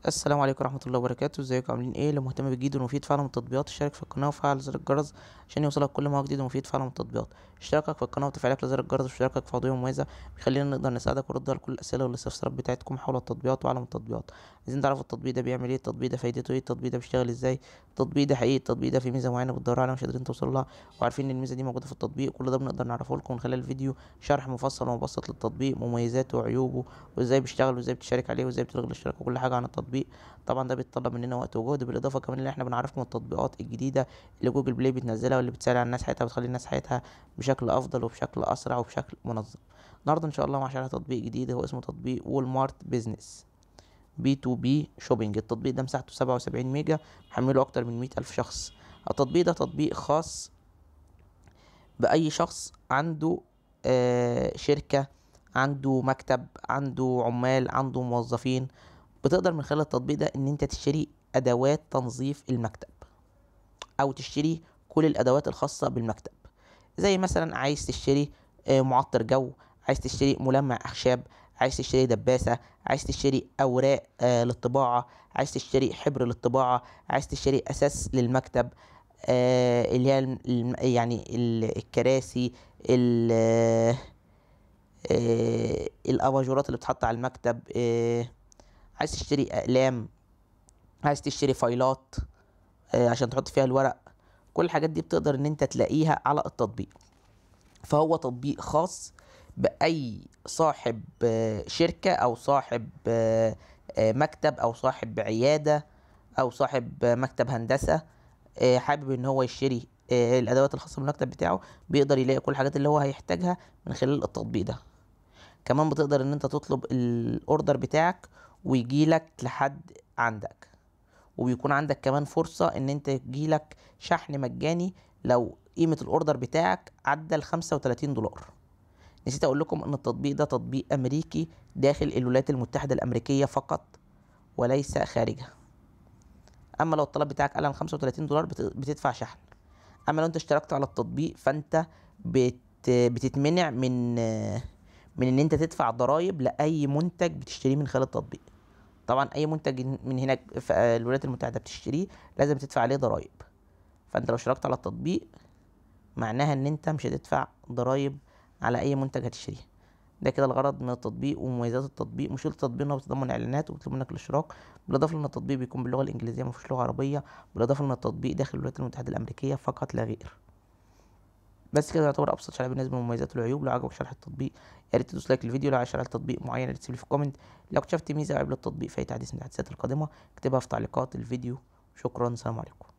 السلام عليكم ورحمة الله وبركاته. ازيكم عاملين ايه؟ لو مهتم بالجديد ومفيد فعلا من التطبيقات اشترك في القناة وفعل زر الجرس عشان يوصلك كل ما هو جديد ومفيد فعلا من التطبيقات. اشتراكك في القناة وتفعيلك لزر الجرس واشتراكك في عضوية مميزة بيخلينا نقدر نساعدك ونرد على كل الأسئلة والاستفسارات بتاعتكم حول التطبيقات وعالم التطبيقات. عايزين تعرفوا التطبيق ده بيعمل ايه، التطبيق ده فايدته ايه، التطبيق ده بيشتغل ازاي، التطبيق ده حقيقي، التطبيق ده فيه ميزة معينة بتدوروا عليها مش قادرين توصلوا لها وعارفين ان الميزة دي موجودة في التطبيق. كل ده بنقدر نعرفه لكم من خلال الفيديو، شرح مفصل ومبسط للتطبيق، مميزاته وعيوبه وازاي بيشتغل وازاي بتشارك عليه وازاي بتلغي الاشتراك وكل حاجة عن التطبيق. طبعا ده بيتطلب مننا وقت وجهد، بالاضافه كمان ان احنا بنعرفكم التطبيقات الجديده اللي جوجل بلاي بتنزلها واللي بتسهل على الناس حياتها وبتخلي الناس حياتها بشكل افضل وبشكل اسرع وبشكل منظم. النهارده ان شاء الله مع شرح تطبيق جديد هو اسمه تطبيق وول مارت بيزنس بي تو بي شوبينج. التطبيق ده مساحته 77 ميجا، محمله اكتر من 100,000 شخص. التطبيق ده تطبيق خاص باي شخص عنده شركه، عنده مكتب، عنده عمال، عنده موظفين. بتقدر من خلال التطبيق ده ان انت تشتري ادوات تنظيف المكتب او تشتري كل الادوات الخاصة بالمكتب، زي مثلا عايز تشتري معطر جو، عايز تشتري ملمع اخشاب، عايز تشتري دباسة، عايز تشتري اوراق للطباعة، عايز تشتري حبر للطباعة، عايز تشتري اساس للمكتب، اللي هي الكراسي، الاباجورات اللي بتحط على المكتب، عايز تشتري اقلام، عايز تشتري فايلات عشان تحط فيها الورق. كل الحاجات دي بتقدر ان انت تلاقيها على التطبيق. فهو تطبيق خاص بأي صاحب شركة او صاحب مكتب او صاحب عيادة او صاحب مكتب هندسة، حابب ان هو يشتري الادوات الخاصة بالمكتب بتاعه، بيقدر يلاقي كل الحاجات اللي هو هيحتاجها من خلال التطبيق ده. كمان بتقدر ان انت تطلب الاوردر بتاعك ويجيلك لحد عندك، وبيكون عندك كمان فرصة ان انت يجيلك شحن مجاني لو قيمة الاوردر بتاعك عدى ال35 دولار. نسيت اقول لكم ان التطبيق ده تطبيق امريكي داخل الولايات المتحدة الامريكية فقط وليس خارجها. اما لو الطلب بتاعك قل عن 35 دولار بتدفع شحن. اما لو انت اشتركت على التطبيق فانت بتتمنع من ان انت تدفع ضرائب لاي منتج بتشتريه من خلال التطبيق. طبعا اي منتج من هناك في الولايات المتحده بتشتريه لازم تدفع عليه ضرائب. فانت لو اشتركت على التطبيق معناها ان انت مش هتدفع ضرائب على اي منتج هتشتريه. ده كده الغرض من التطبيق ومميزات التطبيق. مشكله التطبيق انه بيتضمن اعلانات وبيطلب منك الاشتراك، بالاضافه ان التطبيق بيكون باللغه الانجليزيه مفيش لغه عربيه، بالاضافه ان التطبيق داخل الولايات المتحده الامريكيه فقط لا غير. بس كده يعتبر ابسط شرح بالنسبه للمميزات والعيوب. لو عجبك شرح التطبيق يا ريت تدوس لايك للفيديو. لو عايز شرح تطبيق معين يا ريت تسيب لي في الكومنت. لو اكتشفت ميزه او عيب للتطبيق في اي تحديث من التحديثات القادمه اكتبها في تعليقات الفيديو. شكرا، سلام عليكم.